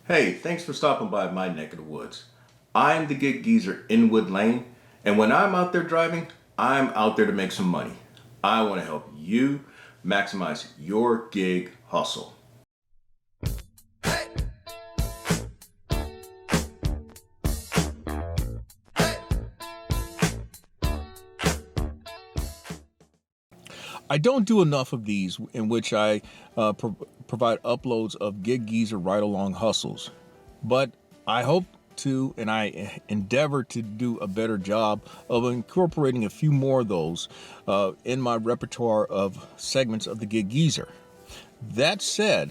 Hey, thanks for stopping by my neck of the woods. I'm the gig geezer in Wood Lane, and when I'm out there driving, I'm out there to make some money. I want to help you maximize your gig hustle. I don't do enough of these in which I provide uploads of gig geezer ride along hustles, but I hope to and I endeavor to do a better job of incorporating a few more of those in my repertoire of segments of the gig geezer. That said,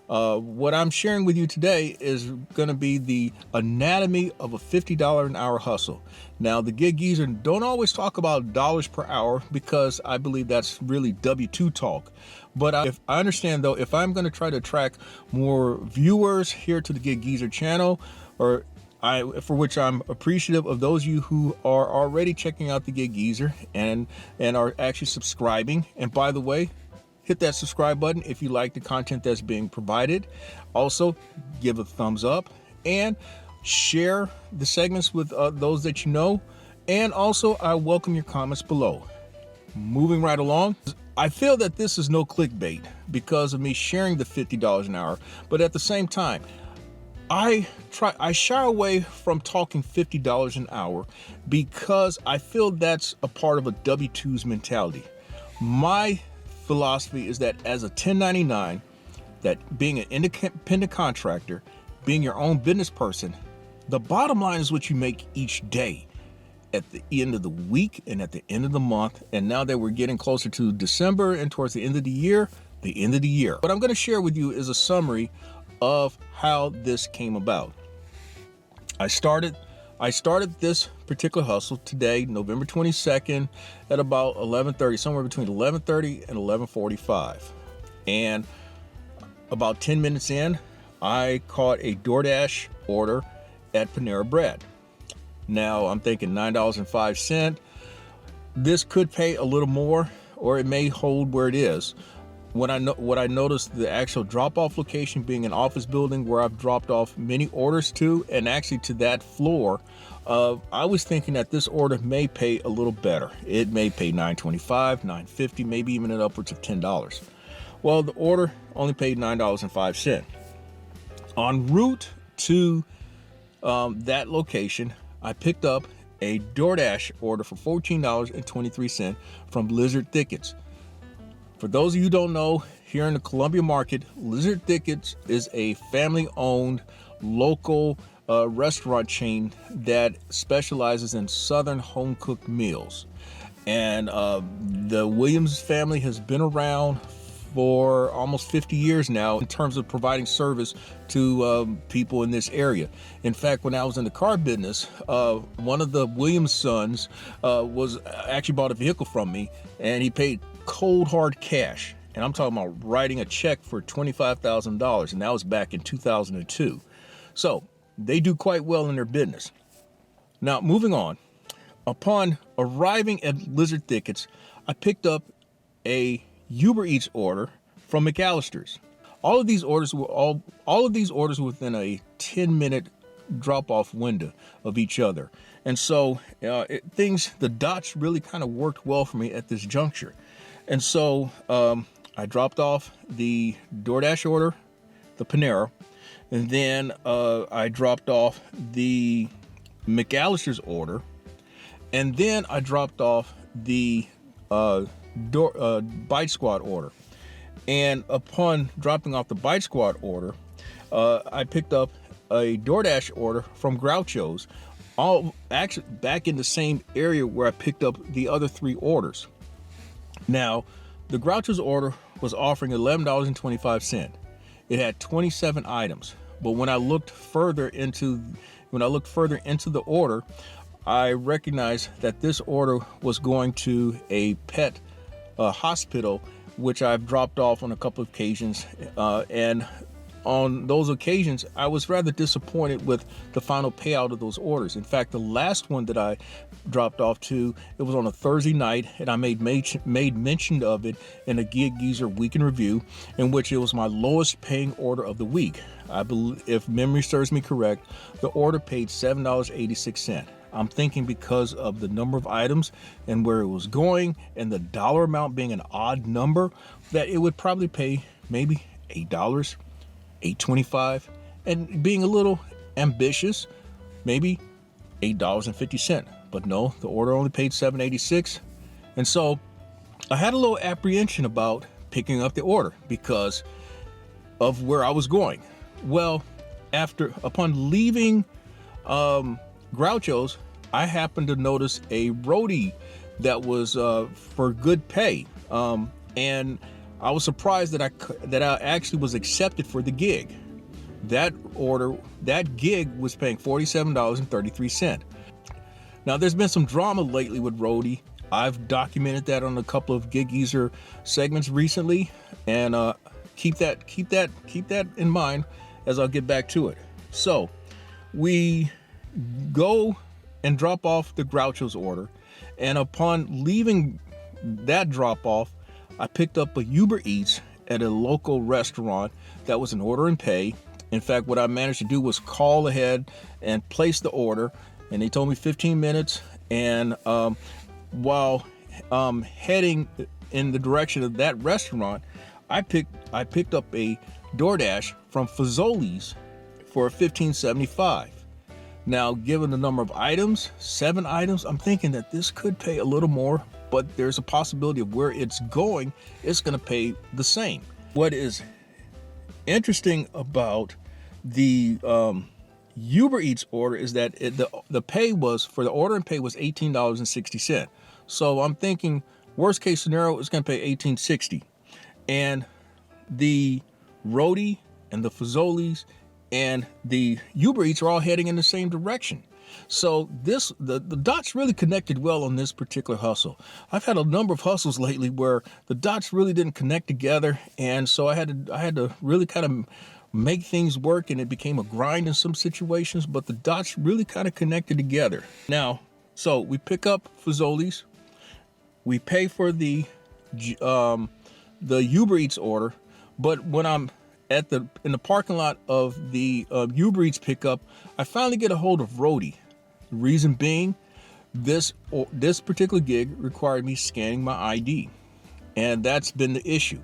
what I'm sharing with you today is going to be the anatomy of a $50 an hour hustle. Now, the gig geezer don't always talk about dollars per hour because I believe that's really W-2 talk. But if I understand, though, if I'm going to try to attract more viewers here to the Gig Geezer channel, for which I'm appreciative of those of you who are already checking out the Gig Geezer and are actually subscribing. And by the way, hit that subscribe button if you like the content that's being provided. Also, give a thumbs up and share the segments with those that you know. And also, I welcome your comments below. Moving right along, I feel that this is no clickbait because of me sharing the $50 an hour, but at the same time, I shy away from talking $50 an hour because I feel that's a part of a W-2's mentality. My philosophy is that as a 1099, that being an independent contractor, being your own business person, the bottom line is what you make each day at the end of the week and at the end of the month. And now that we're getting closer to December and towards the end of the year. What I'm going to share with you is a summary of how this came about. I started this particular hustle today, November 22nd, at about 11:30, somewhere between 11:30 and 11:45. And about 10 minutes in, I caught a DoorDash order at Panera Bread. Now I'm thinking $9.05. This could pay a little more, or it may hold where it is. What I noticed, the actual drop-off location being an office building where I've dropped off many orders to, and actually to that floor, I was thinking that this order may pay a little better. It may pay $9.25, $9.50, maybe even at upwards of $10. Well, the order only paid $9.05. En route to that location, I picked up a DoorDash order for $14.23 from Lizard Thickets. For those of you who don't know, here in the Columbia market, Lizard Thickets is a family-owned local restaurant chain that specializes in Southern home-cooked meals. And the Williams family has been around for almost 50 years now in terms of providing service to people in this area. In fact, when I was in the car business, one of the Williams sons was actually bought a vehicle from me, and he paid cold hard cash. And I'm talking about writing a check for $25,000, and that was back in 2002. So they do quite well in their business. Now, moving on, upon arriving at Lizard Thickets, I picked up a UberEats order from McAllister's. All of these orders were within a 10-minute drop-off window of each other, and so the dots really kind of worked well for me at this juncture. And so I dropped off the DoorDash order, the Panera, and then I dropped off the McAllister's order, and then I dropped off the BiteSquad order. And upon dropping off the BiteSquad order, I picked up a DoorDash order from Groucho's, all actually back in the same area where I picked up the other three orders. Now, the Groucho's order was offering $11.25. It had 27 items, but when I looked further into the order, I recognized that this order was going to a pet hospital, which I've dropped off on a couple of occasions, and on those occasions, I was rather disappointed with the final payout of those orders. In fact, the last one that I dropped off to, it was on a Thursday night, and I made mention of it in a Gig Geezer Week in Review, in which it was my lowest paying order of the week. I believe, if memory serves me correct, the order paid $7.86. I'm thinking because of the number of items and where it was going and the dollar amount being an odd number, that it would probably pay maybe $8, $8.25, and being a little ambitious, maybe $8.50. But no, the order only paid $7.86. And so I had a little apprehension about picking up the order because of where I was going. Well, upon leaving Groucho's, I happened to notice a Roadie that was for good pay, and I was surprised that I actually was accepted for the gig. That gig was paying $47.33. Now, there's been some drama lately with Roadie. I've documented that on a couple of Gig Geezer segments recently, and keep that in mind as I'll get back to it. So we go and drop off the Groucho's order, and upon leaving that drop off, I picked up a UberEats at a local restaurant that was an order and pay. In fact, what I managed to do was call ahead and place the order, and they told me 15 minutes. And while heading in the direction of that restaurant, I picked up a DoorDash from Fazoli's for $15.75. Now, given the number of items, 7 items, I'm thinking that this could pay a little more, but there's a possibility of where it's going, it's going to pay the same. What is interesting about the UberEats order is that the pay was, for the order and pay, was $18.60. So I'm thinking worst case scenario is going to pay $18.60. And the Roadie and the Fazoli's and the UberEats are all heading in the same direction. So the dots really connected well on this particular hustle. I've had a number of hustles lately where the dots really didn't connect together, and so I had to really kind of make things work, and it became a grind in some situations, but the dots really kind of connected together. Now, so we pick up Fazoli's, we pay for the UberEats order, but when I'm in the parking lot of the UberEats pickup, I finally get a hold of Roadie. The reason being, this particular gig required me scanning my ID, and that's been the issue.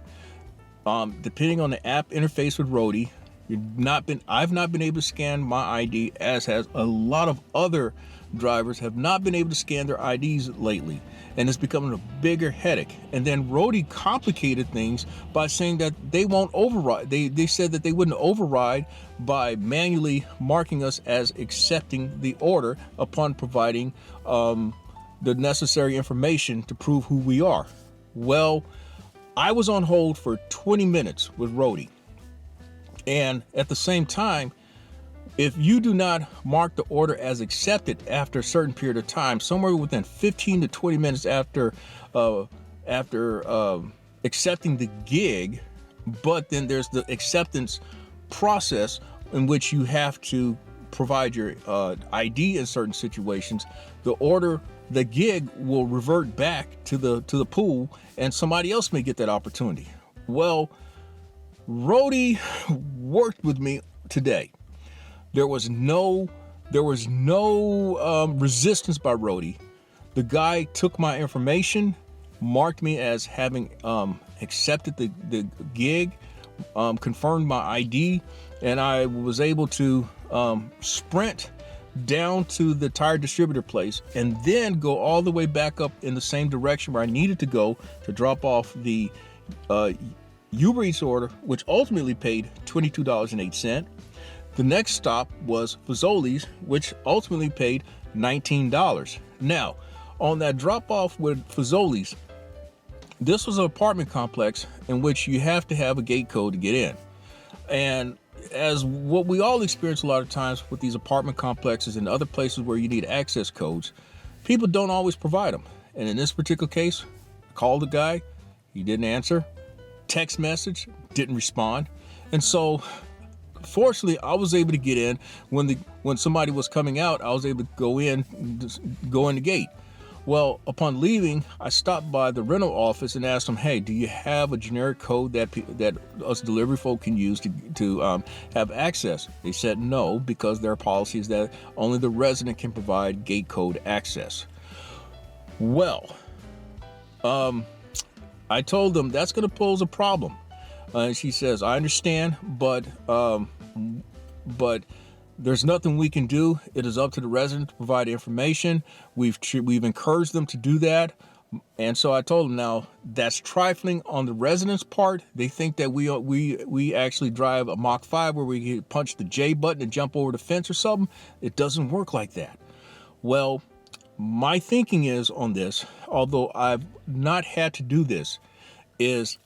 Depending on the app interface with Roadie, I've not been able to scan my ID, as has a lot of other drivers have not been able to scan their IDs lately, and it's becoming a bigger headache. And then Roadie complicated things by saying that they won't override. They said that they wouldn't override by manually marking us as accepting the order upon providing the necessary information to prove who we are. Well, I was on hold for 20 minutes with Roadie, and at the same time, if you do not mark the order as accepted after a certain period of time, somewhere within 15 to 20 minutes after accepting the gig, but then there's the acceptance process in which you have to provide your ID in certain situations, the gig will revert back to the pool, and somebody else may get that opportunity. Well, Roadie worked with me today. There was no resistance by Roadie. The guy took my information, marked me as having accepted the gig, confirmed my ID, and I was able to sprint down to the tire distributor place and then go all the way back up in the same direction where I needed to go to drop off the UberEats order, which ultimately paid $22.08. The next stop was Fazoli's, which ultimately paid $19. Now, on that drop-off with Fazoli's, this was an apartment complex in which you have to have a gate code to get in. And as what we all experience a lot of times with these apartment complexes and other places where you need access codes, people don't always provide them. And in this particular case, I called the guy, he didn't answer. Text message, didn't respond. And so fortunately, I was able to get in when somebody was coming out. I was able to go in the gate. Well, upon leaving, I stopped by the rental office and asked them, "Hey, do you have a generic code that us delivery folk can use to have access?" They said no, because their policy is that only the resident can provide gate code access. Well, I told them that's going to pose a problem. And she says, "I understand, but there's nothing we can do. It is up to the resident to provide information. We've encouraged them to do that." And so I told them, now that's trifling on the residents' part. They think that we actually drive a Mach 5 where we punch the J button and jump over the fence or something. It doesn't work like that. Well, my thinking is on this, although I've not had to do this, is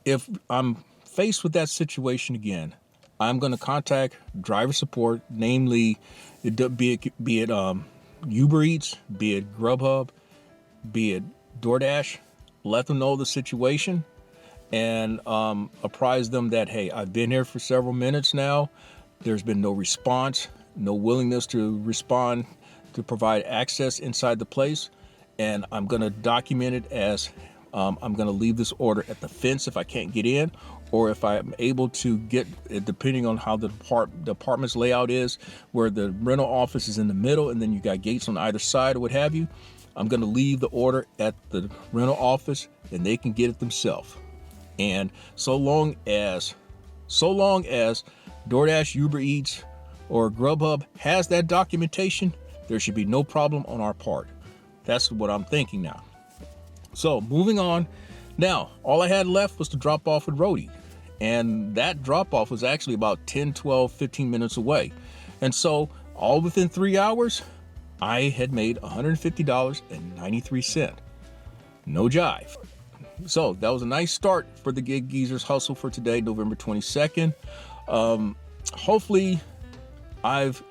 if I'm faced with that situation again, I'm going to contact driver support, namely, be it UberEats, be it GrubHub, be it DoorDash. Let them know the situation and apprise them that, hey, I've been here for several minutes now. There's been no response, no willingness to respond to provide access inside the place, and I'm going to document it as I'm going to leave this order at the fence if I can't get in, or if I'm able to get, depending on how the apartment's layout is, where the rental office is in the middle and then you got gates on either side or what have you, I'm going to leave the order at the rental office and they can get it themselves. And so long as DoorDash, UberEats, or GrubHub has that documentation, there should be no problem on our part. That's what I'm thinking now. So moving on. Now, all I had left was to drop off with Roadie. And that drop off was actually about 10, 12, 15 minutes away. And so all within 3 hours, I had made $150.93. No jive. So that was a nice start for the Gig Geezers hustle for today, November 22nd. Hopefully I've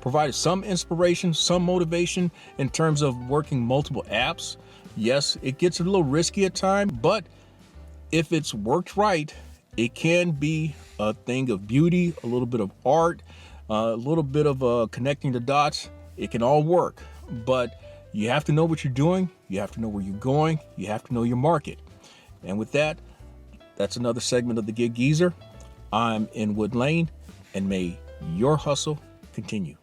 provided some inspiration, some motivation in terms of working multiple apps. Yes, it gets a little risky at times, but if it's worked right, it can be a thing of beauty, a little bit of art, a little bit of connecting the dots. It can all work, but you have to know what you're doing. You have to know where you're going. You have to know your market. And with that, that's another segment of the Gig Geezer. I'm in Wood Lane, and may your hustle continue.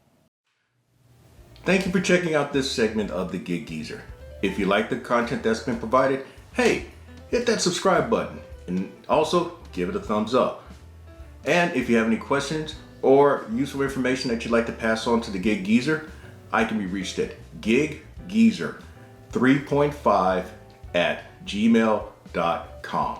Thank you for checking out this segment of the Gig Geezer. If you like the content that's been provided, hey, hit that subscribe button and also give it a thumbs up. And if you have any questions or useful information that you'd like to pass on to the Gig Geezer, I can be reached at giggeezer3.5@gmail.com.